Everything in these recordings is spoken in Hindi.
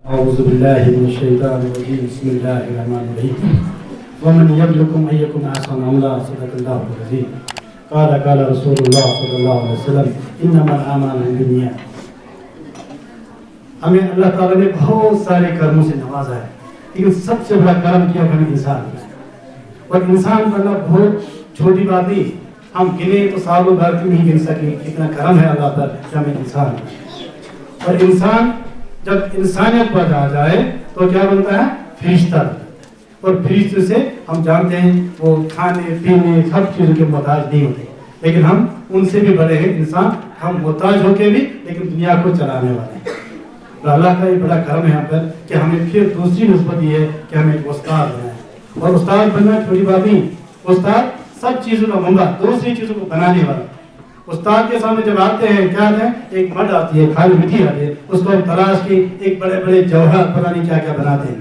औज़ुबिल्लाहिमिनश्शैतानिर्रजीम बिस्मिल्लाहिर्रहमानिर्रहीम वमन यब्लुकुम अय्युकुम अहसनु अमला सदक़ल्लाहुल अज़ीम क़ाला क़ाला रसूलुल्लाह सल्लल्लाहु अलैहि वसल्लम इन्नमल अमालु बिन्नियात। हमें अल्लाह ताला ने बहुत सारे कर्मों से नवाजा है, लेकिन सबसे बड़ा कर्म किया हमें इंसान बनाया। और इंसान बनना बहुत छोटी बात नहीं, हम गिने तो सालों भर की नहीं गिन सके कितना कर्म है अल्लाह पर कि हमें इंसान बनाया। और इंसान जब इंसानियत पर आ जाए तो क्या बनता है, फरिश्ता। और फरिश्ते से हम जानते हैं वो खाने पीने सब चीज़ों के मोहताज नहीं होते, लेकिन हम उनसे भी बड़े हैं इंसान, हम मोहताज होके भी लेकिन दुनिया को चलाने वाले हैं। तो अल्लाह का ये बड़ा कर्म है यहाँ पर कि हमें फिर दूसरी निस्बत ये है कि हमें एक उस्ताद बनाए। और उस्ताद बनना छोटी बात नहीं, उस्ताद सब चीज़ों का मंबा, दूसरी चीज़ों को बनाने वाला। उस्ताद के सामने जब आते हैं क्या आते हैं, एक मड आती है, खाली मिट्टी आती है, उसको हम तलाश के एक बड़े बड़े जौहर पता नहीं क्या क्या बनाते हैं।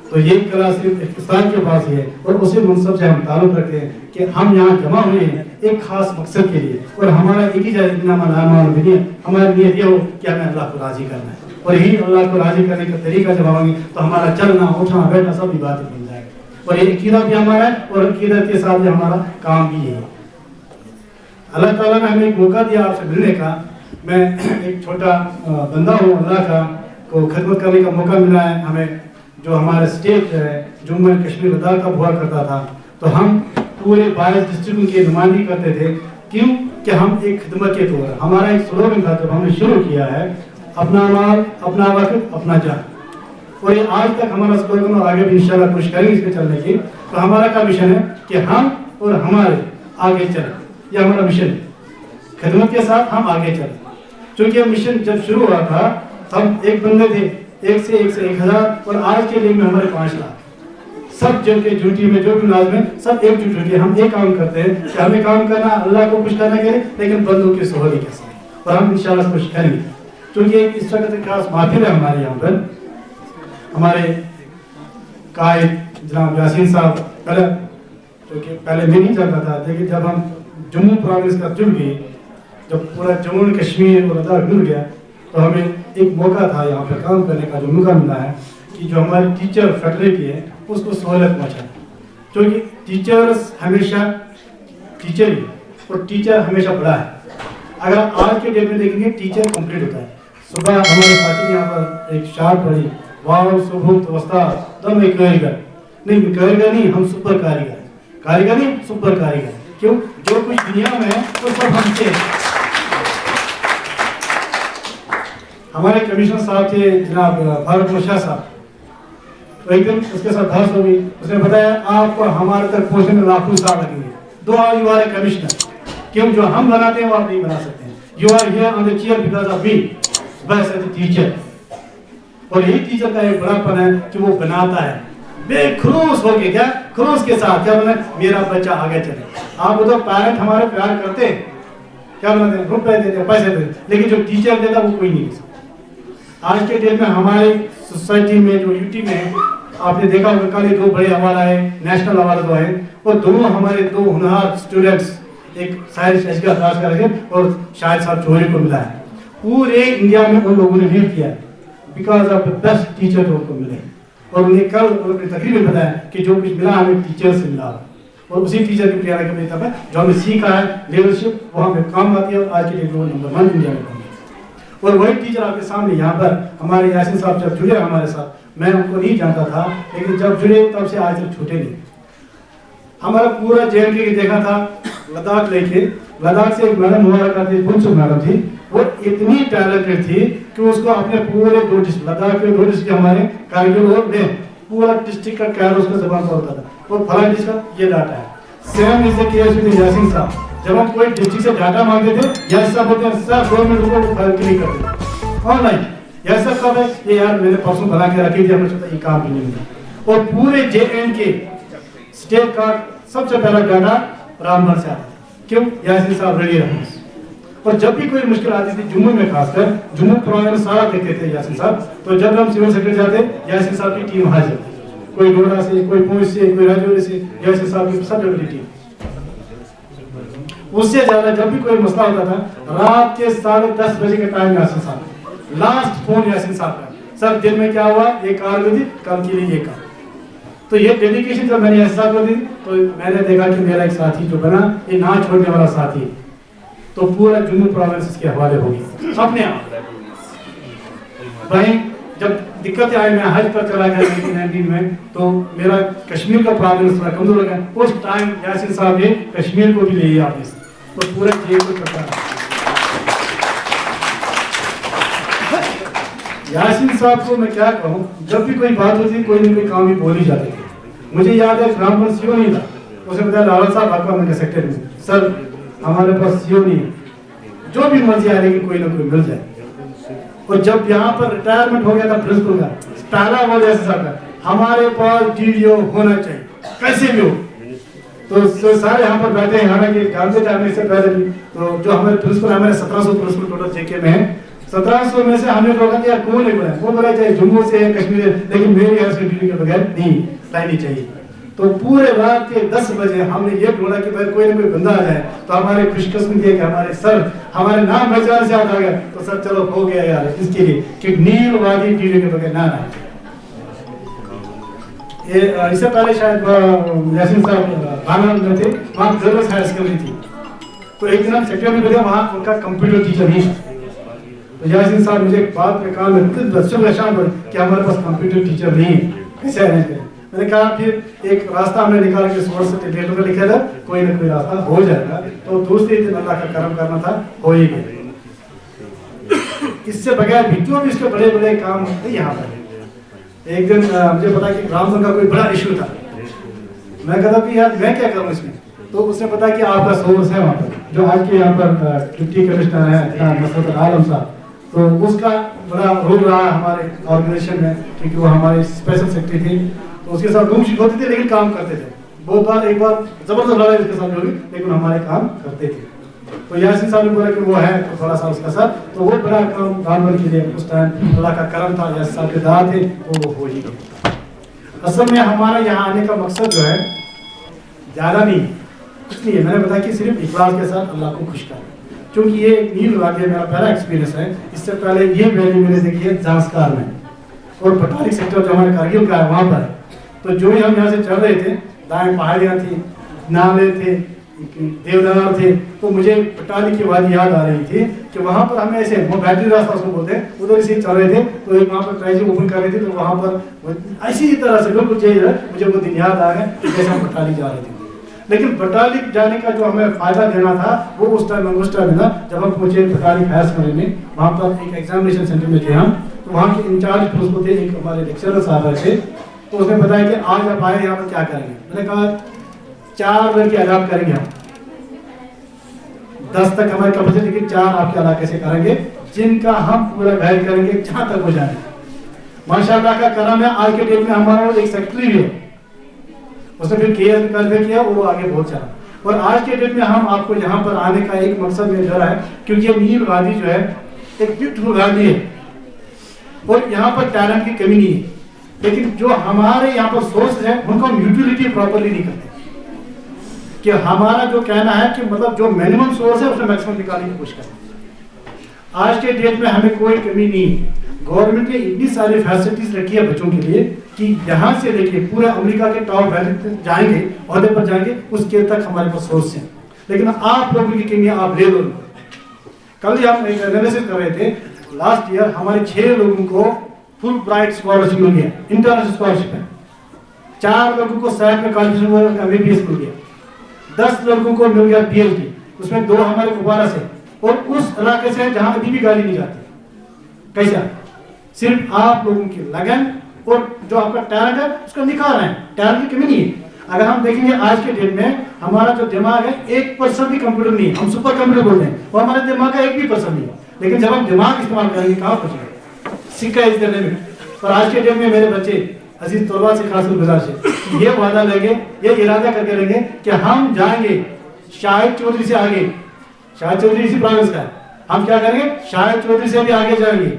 तो ये कला सिर्फ उस्ताद के पास ही है। और उसी मनसब से हम ताल्लुक़ रखते हैं कि हम यहाँ जमा हुए हैं एक खास मकसद के लिए, और हमारा एक ही जगह हमारी नियत ये हो कि हमें अल्लाह को राज़ी करना है। और यही अल्लाह को राज़ी करने का तरीका जब आएंगे तो हमारा चलना उठना बैठना सब इबादत बन जाएगा। और ये अकीदा भी हमारा है, और अकीदत के साथ हमारा काम भी है। अल्लाह ताला ने हमें एक मौका दिया आपसे मिलने का। मैं एक छोटा बंदा हूँ, अल्लाह का को खिदमत करने का मौका मिला है हमें। जो हमारा स्टेट है जम्मू एंड कश्मीर लद्दाख का हुआ करता था, तो हम पूरे 22 डिस्ट्रिक्ट की नुमाइंदगी करते थे। क्यों कि हम एक खिदमत के तौर, हमारा एक स्लोगन था जब हमने शुरू किया है, अपना माल अपना वक्त अपना जान। और ये आज तक हमारा स्लोगन, और आगे भी इंशाल्लाह कोशिश करेंगे इस पे चलने की। तो हमारा क्या मिशन है कि हम और हमारे आगे चलें, यह हमारा मिशन है। खिदमत के साथ हम आगे चलें। क्योंकि यह मिशन जब शुरू हुआ था हम एक बंदे थे, एक से 1000, और आज के दिन में हमारे 5 लाख। सब जो के ड्यूटी में जो भी मुलाजिम है सब एकजुट होकर हम एक काम करते हैं कि हमें काम करना अल्लाह को खुश करने के लिए, लेकिन बंदों की सहूलियत के साथ। और हम इंशाल्लाह कोशिश करेंगे। क्योंकि इस वक्त खास महफिल है हमारे यहाँ पर। हमारे कायद जनाब यासीन साहब पहले मैं नहीं जानता था, लेकिन जब हम जम्मू प्रोविंस का जुड़ गए, जब पूरा जम्मू कश्मीर और लद्दाख जुड़ गया, तो हमें एक मौका था यहाँ पर काम करने का। जो मौका मिला है कि जो हमारी टीचर फैकल्टी है उसको सहूलत पहुँचा। क्योंकि टीचर्स हमेशा टीचर ही, और टीचर हमेशा बड़ा है। अगर आज के डेट में देखेंगे टीचर कंप्लीट होता है। सुबह हमारे साथी यहाँ पर एक शार पढ़ी, वाव सुबह तवस्ता दम एक कारीगर नहीं, हम सुपर कारीगर नहीं सुपर कारीगर। क्यों? जो कुछ दुनिया में है वो सब हमसे। हमारे कमिश्नर साहब थे जनाब फारूक मुशा साहब, तो एक दिन उसके साथ बहस हो गई। उसने बताया आपको हमारे तक पहुंचने में लाखों साल लगेंगे। दो यू आर ए कमिश्नर। क्यों? जो हम बनाते हैं वो आप नहीं बना सकते हैं। You are here on the chair because of me, बस एज ए टीचर। और यही टीचर का एक बड़ापन है कि वो बनाता है बेखुरूस होके। क्या खुरूस के साथ? क्या बना, मेरा बच्चा आगे चले। आप तो पेरेंट हमारे प्यार करते हैं, क्या बनाते हैं, रुपए देते हैं, पैसे देते हैं, लेकिन जो टीचर देता वो कोई नहीं दे सकता। आज के डेट में हमारे सोसाइटी में जो यूटी में है, आपने देखा होगा कल 2 बड़े अवार्ड आए, नेशनल अवार्ड 2 आए, और दोनों हमारे 2 हुनहार स्टूडेंट्स, एक साइंस एचका क्लास करके और शाहिद साहब चौधरी को मिला है। पूरे इंडिया में उन लोगों ने लीड किया है because of the best teacher जो उनको मिले। और उन्हें कल अपनी तकरीर में बताया कि जो कुछ मिला हमें टीचर से मिला, और उसी टीचर की प्रेरणा के तहत जो हमने सीखा है लीडरशिप, वो हमें काम आती है। और आज के डेट में नंबर 1 इंडिया में। और वही टीचर आपके सामने यहाँ पर हमारे यासीन साहब जब जुड़े हमारे साथ, मैं उनको नहीं जानता था, लेकिन जब जुड़े तब से आज तक छूटे नहीं। हमारा पूरा JNK के देखा था लद्दाख लेके, लद्दाख से एक मैडम हुआ करती थी, बुलसुम मैडम थी। वो इतनी टैलेंटेड थी कि उसको अपने पूरे 2 डिस्ट्रिक्ट, लद्दाख के 2 डिस्ट्रिक्ट हमारे कारगिल और में पूरा डिस्ट्रिक्ट का कैर उसका जबान पर होता था। और फला डिस्ट्रिक्ट ये डाटा है। Same is the case with Yasin साहब। जब हम कोई डिस्ट्रिक्ट से डाटा मांगते थे, यासीन साहब बोलते हैं सर 2 मिनट रुको, वो फाइल क्लिक करते थे ऑनलाइन। यासीन साहब है ये यार मैंने परसों बना के रखी थी, हमने सोचा ये काम भी नहीं मिला। और पूरे JNK स्टेट का सबसे पहला डाटा रामबन से आता था। क्यों? यासीन साहब रेडी रहे। और जब भी कोई मुश्किल आती थी जम्मू में, खासकर जम्मू प्रोविंस सारा देखते थे यासीन साहब। तो जब हम सिविल सेक्रेटरी जाते, यासीन साहब की टीम हाजिर, कोई डोडा से, कोई पुंछ से, कोई राजौरी से, यासीन साहब की सब बड़ी टीम। उससे ज्यादा जब भी कोई मसला होता था, रात के 10:30 बजे के टाइम यासीन साहब, लास्ट फोन यासीन साहब का, सर दिन में क्या हुआ, ये कार हुई थी, कल के लिए ये काम। तो ये डेडिकेशन जब मैंने एहसास कर दी तो मैंने देखा कि मेरा एक साथी जो बना, ये ना छोड़ने वाला साथी, तो पूरा जम्मू प्रोविंस इसके हवाले हो गया अपने आप। वहीं जब दिक्कतें आई, मैं हज पर चला गया 1919 में, तो मेरा कश्मीर का प्रोविंस थोड़ा कमजोर हो गया। उस टाइम यासीन साहब ने कश्मीर को भी ले लिया आपने, तो पूरा जेल को पता। यासीन साहब को मैं क्या कहूँ, जब भी कोई बात होती कोई ना कोई काम भी बोल ही जाते थे। मुझे याद है ग्राम सीओ नहीं था, उसे बताया लाला साहब आपका मैंने सेक्टर में, सर हमारे पास सीओ नहीं है, जो भी मर्जी आ लेकिन कोई ना कोई मिल जाए। और जब यहाँ पर रिटायरमेंट हो गया था प्रिंसिपल का, पहला बोल यासीन साहब का, हमारे पास डीडीओ होना चाहिए कैसे भी हो। तो सारे यहाँ पर बैठे हैं, हालांकि जानते थे हमें इससे पहले भी। तो जो हमारे प्रिंसिपल, हमारे 1700 प्रिंसिपल टोटल जेके में है, 1700 में से हमने लोगों ने यार कौन है बोला, वो बोला चाहे जम्मू से है कश्मीर है, लेकिन मेरी यहाँ से ड्यूटी के बगैर नहीं लाइनी चाहिए। तो पूरे रात के 10 बजे हमने ये ढूंढा कि भाई कोई ना कोई बंदा आ जाए। तो हमारे खुशकिस्मती है कि हमारे सर हमारे नाम पहचान से याद आ गया, तो सर चलो हो गया यार इसके लिए कि नील वादी ड्यूटी के बगैर ना आए। ये इससे पहले शायद यासीन साहब आनंद में थे, वहाँ गर्ल्स हायर सेकेंडरी थी। तो एक दिन हम सेक्टर में गए, वहाँ उनका कंप्यूटर टीचर नहीं था। तो यासीन साहब मुझे एक बात में कहा, बच्चों का शाम पर कि हमारे पास कंप्यूटर टीचर नहीं है, कैसे अरेंज करें। मैंने कहा फिर एक रास्ता हमने निकाल के सोर्स से डेट में लिखा था, कोई ना कोई रास्ता हो जाएगा। तो दूसरे दिन अल्लाह का करम करना था, हो ही गया। इससे बगैर भी जो भी इसके बड़े बड़े काम होते यहाँ पर। एक दिन मुझे पता कि ग्राम का कोई बड़ा इशू था, मैं कहता कि यार मैं क्या करूँ इसमें। तो उसने पता कि आपका सोर्स है वहाँ पर, जो आज के यहाँ पर डिप्टी कमिश्नर है मसरत आलम साहब, तो उसका बड़ा रोल रहा हमारे ऑर्गेनाइजेशन में, क्योंकि वो हमारे स्पेशल सेक्रेटरी थे। तो उसके साथ रूम शीट होते थे लेकिन काम करते थे। बहुत बार एक बार जबरदस्त लड़ाई उसके साथ होगी, लेकिन हमारे काम करते थे। तो यासीन साहब ने बोला कि वो है तो थोड़ा सा उसका साथ, तो वो बड़ा काम गांव के लिए उस टाइम अल्लाह का करम था, यासीन साहब के दाद थे, तो वो हो ही गया। असल में हमारा यहाँ आने का मकसद जो है ज़्यादा नहीं, कुछ नहीं है। मैंने बताया कि सिर्फ इखलास के साथ अल्लाह को खुश करना, क्योंकि ये नील वादी मेरा पहला एक्सपीरियंस है। इससे पहले ये वैली मैंने देखी है जांस्कार में, और बटालिक सेक्टर जो हमारे कारगिल का है वहाँ पर। तो जो ही हम यहाँ से चल रहे थे, दाएं पहाड़ियाँ थी, नाले थे, देवदार थे, तो मुझे बटालिक की वादी याद आ रही थी कि वहाँ पर हमें ऐसे वो बैटरी रास्ता उसको बोलते हैं, उधर से चल रहे थे। तो एक वहाँ पर ट्राइजिंग ओपन कर रहे थे, तो वहाँ पर ऐसी तरह से बिल्कुल चाहिए मुझे वो दिन याद आ गए जैसे हम बटालिक जा रहे थे। लेकिन बटालिक जाने का जो हमें फायदा देना था वो उस टाइम मिला जब हम पहुंचे बटालिक हायर सेकेंडरी में। वहाँ पर एक एग्जामिनेशन सेंटर में थे हम, तो वहाँ के इंचार्ज प्रिंसिपल थे, एक हमारे लेक्चरर साहब थे। तो उसने बताया कि आज आप आए यहाँ पर क्या करेंगे। मैंने कहा 4 लड़के अडॉप्ट करेंगे हम, 10 तक हमारी कैपेसिटी, लेकिन 4 आपके इलाके से करेंगे, जिनका हम पूरा गाइड करेंगे जहाँ तक हो जाए। माशाअल्लाह का करम है, आज के डेट में हमारा एक सेक्रेटरी भी है, उसने फिर केयर कन्वे किया, वो आगे बहुत चला। और आज के डेट में हम आपको यहाँ पर आने का एक मकसद में डरा है, क्योंकि ये नील वादी जो है एक ब्यूटीफुल वादी है और यहाँ पर टैलेंट की कमी नहीं है। लेकिन जो हमारे यहाँ पर सोर्स है उनको हम यूटिलिटी प्रॉपर्ली नहीं करते, कि हमारा जो कहना है कि मतलब जो मिनिमम सोर्स है उसमें मैक्सिमम निकालने की कोशिश करते। आज के डेट में हमें कोई कमी नहीं, गवर्नमेंट ने इतनी सारी फैसिलिटीज रखी है बच्चों के लिए कि यहाँ से लेके पूरे अमेरिका के टॉप वैल्यू तक जाएंगे, औहदे पर जाएंगे, उसके तक हमारे पास सोर्स है। लेकिन आप लोगों की कमी आप ले लो। कल ही हम एक एनालिसिस कर रहे थे, लास्ट ईयर हमारे 6 लोगों को फुल ब्राइट स्कॉलरशिप मिल गया, इंटरनेशनल स्कॉलरशिप है। 4 लोगों को सैट में कॉन्ट्रीब्यूशन एमबीबीएस मिल गया, 10 लोगों को मिल गया पीएचडी, उसमें 2 हमारे कुपवारा से और उस इलाके से जहां अभी भी गाड़ी नहीं जाती। कैसा? सिर्फ आप लोगों की लगन और जो आपका टैलेंट है उसको निकाल रहे हैं, टैलेंट की कमी नहीं है। अगर हम देखेंगे आज के डेट में हमारा जो दिमाग है 1% भी कंप्यूटर नहीं है, हम सुपर कंप्यूटर बोलते हैं, और हमारे दिमाग का 1% नहीं है। लेकिन जब हम दिमाग इस्तेमाल करेंगे कहाँ पहुंचेंगे? सिक्का इस देने में। पर आज के डेट में मेरे बच्चे अजीज तलबा से खास गुजार से ये वादा लेंगे, ये इरादा करके लेंगे कि हम जाएंगे शाहिद चौधरी से आगे, शाहिद चौधरी इसी प्रोविंस का है, हम क्या करेंगे शाहिद चौधरी से भी आगे जाएंगे,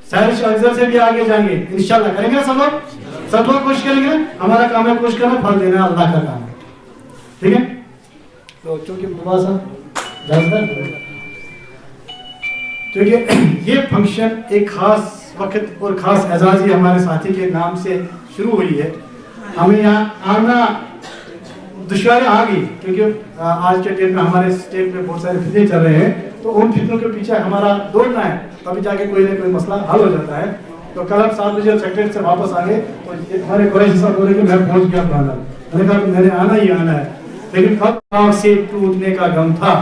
सारिश अफजल से भी आगे जाएंगे, इंशाल्लाह करेंगे ना सब लोग कोशिश करेंगे। हमारा काम है कोशिश करना, फल देना अल्लाह का काम है, ठीक है। तो चूंकि क्योंकि ये फंक्शन एक खास वक्त और ख़ास एजाज़ी हमारे साथी के नाम से शुरू हुई है। हमें यहाँ आना दुश्वारी आ गई, क्योंकि आज के डेट में हमारे स्टेट में बहुत सारे फितने चल रहे हैं, तो उन फितनों के पीछे हमारा दौड़ना है, तभी जाके कोई ना कोई मसला हल हो जाता है। तो कल हम 7 बजे सेक्रेटरी से वापस आ गए, तो हमारे कुरैशी साहब बोले कि मैं पहुंच गया बांदा। मैंने कहा मैंने आना ही आना है, लेकिन कब शाख से टूटने का गम था,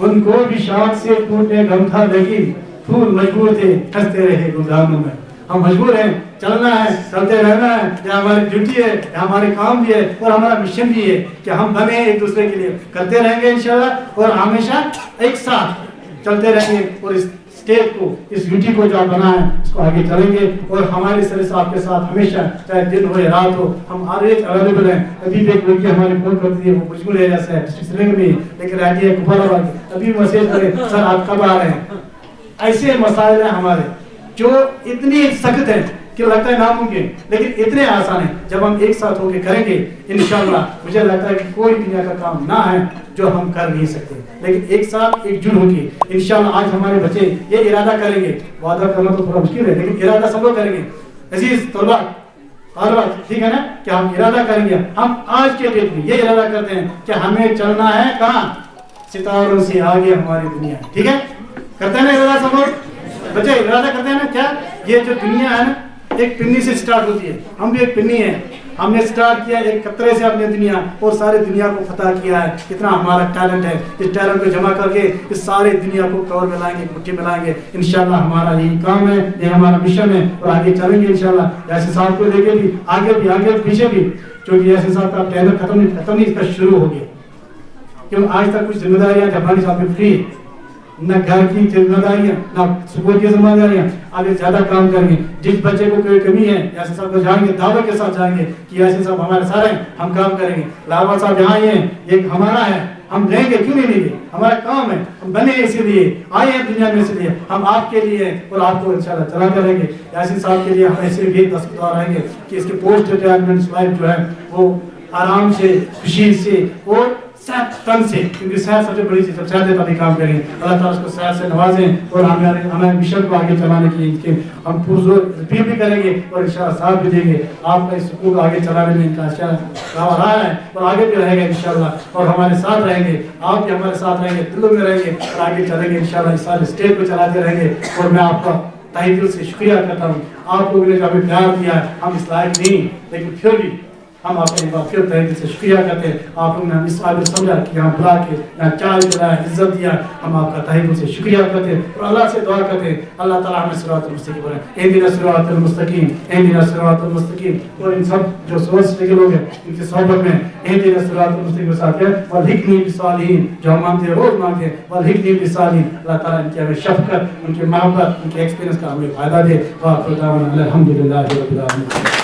उनको भी शाख से टूटने गम था, लेकिन फूल मजबूर थे, फंसते रहे गुलदानों में। हम मजबूर हैं, चलना है, चलते रहना है, यह हमारी ड्यूटी है, यह हमारे काम भी है और हमारा मिशन भी है कि हम बने एक दूसरे के लिए, करते रहेंगे इंशाल्लाह और हमेशा एक साथ चलते रहेंगे और इस स्टेट को, इस ड्यूटी को जो बना है इसको आगे चलेंगे। और हमारे सर साहब के साथ हमेशा, चाहे दिन हो या रात हो, हम ऑलवेज अवेलेबल हैं। अभी भी एक लड़की हमारी फोन करती है, वो मुश्किल एरिया से है, डिस्ट्रिक्ट श्रीनगर में, लेकिन रहती है कुफराबाद, अभी मैसेज करें सर आप कब आ रहे हैं। ऐसे मसाइल हैं हमारे जो इतनी सख्त है कि लगता है नामुमकिन, लेकिन इतने आसान है जब हम एक साथ होकर करेंगे इंशाअल्लाह। मुझे लगता है कि कोई दुनिया का काम ना है जो हम कर नहीं सकते, लेकिन एक साथ एकजुट होकर इंशाअल्लाह। आज हमारे बच्चे ये इरादा करेंगे, वादा करना तो थोड़ा मुश्किल है, लेकिन इरादा सब लोग करेंगे। अजीज तलबा, ठीक है ना, कि हम इरादा करेंगे, हम आज के डेट में ये इरादा करते हैं कि हमें चलना है कहाँ, सितारों से आगे हमारी दुनिया, ठीक है। करते हैं ना इरादा सब लोग, बच्चे इरादा करते हैं ना। क्या ये जो दुनिया है ना, एक पिन्नी से स्टार्ट होती है, हम भी एक पिन्नी है। हमने स्टार्ट किया एक कतरे से अपनी दुनिया, और सारे दुनिया को फतह किया है। इतना हमारा टैलेंट है, इस टैलेंट को जमा करके इस सारे दुनिया को कवर में लाएंगे, मुट्ठी में लाएंगे इंशाल्लाह। हमारा यही काम है, ये हमारा मिशन है, और आगे चलेंगे इंशाल्लाह। यासिर साहब को लेके भी आगे पीछे भी, क्योंकि यासिर साहब का टैलेंट खत्म नहीं, इसका शुरू हो गया। क्यों आज तक कुछ जिम्मेदारियां हमारे साथ फ्री, न घर की जिम्मेदारियां, न स्कूल की जिम्मेदारियां, आगे ज्यादा काम करेंगे। जिस बच्चे को कोई कमी है, यासिर साहब को जाएंगे, दावत के साथ जाएंगे कि यासिर साहब हमारे सारे हैं, हम काम करेंगे। लावा साहब यहाँ ही हैं, ये हमारा है, हम लेंगे, क्यों नहीं लेंगे, हमारा काम है, हम बने इसीलिए, आए हैं दुनिया में इसलिए, हम आपके लिए और आपको इंशाल्लाह चलाते रहेंगे। यासिर साहब के लिए हम ऐसे भी 10 दुआ रहेंगे कि इसके पोस्ट रिटायरमेंट लाइफ जो है वो आराम से, खुशी से और सेहत तन से, क्योंकि सेहत सबसे बड़ी चीज़, सेहत है तभी काम करेंगे। अल्लाह ताला उसको सेहत से नवाजें और हमें मिशन को आगे चलाने की इनके हम पुरजोर रिपीट भी करेंगे और इंशाल्लाह साथ भी देंगे। आपका इस स्कूल को आगे चलाने में इनका रहा है और आगे भी रहेगा इंशाल्लाह, और हमारे साथ रहेंगे, आप भी हमारे साथ रहेंगे, दिलों में रहेंगे और आगे चलेंगे इंशाल्लाह। इस सारे स्टेट को चलाते रहेंगे। और मैं आपका तहे दिल से शुक्रिया करता हूँ, आप लोगों ने जो हमें प्यार दिया है, हम इस लायक नहीं, लेकिन फिर भी हम आपको एक बार फिर तहे दिल से शुक्रिया करते हैं। आप लोगों ने हम इस काबिल समझा कि यहाँ बुला के यहाँ चाय दिलाया, इज्जत दिया, हम आपका तहे दिल से शुक्रिया करते हैं और अल्लाह से दुआ करते हैं अल्लाह ताला हमें सिरातुल मुस्तकीम बनाए, इहदिना सिरातुल मुस्तकीम, इहदिना सिरातुल मुस्तकीम। और इन सब जो सोच के लोग हैं इनकी सोहबत में इहदिना सिरातुल मुस्तकीम के साथ है वल हिकनी बिसालिहीन, जो हम मांगते हैं, रोज मांगते हैं, वल हिकनी बिसालिहीन। अल्लाह ताला इनकी हमें शफकत, उनकी मोहब्बत, उनके एक्सपीरियंस का हमें फायदा दे। वाह खुदा अल्हम्दुलिल्लाह रब्बिल आलमीन।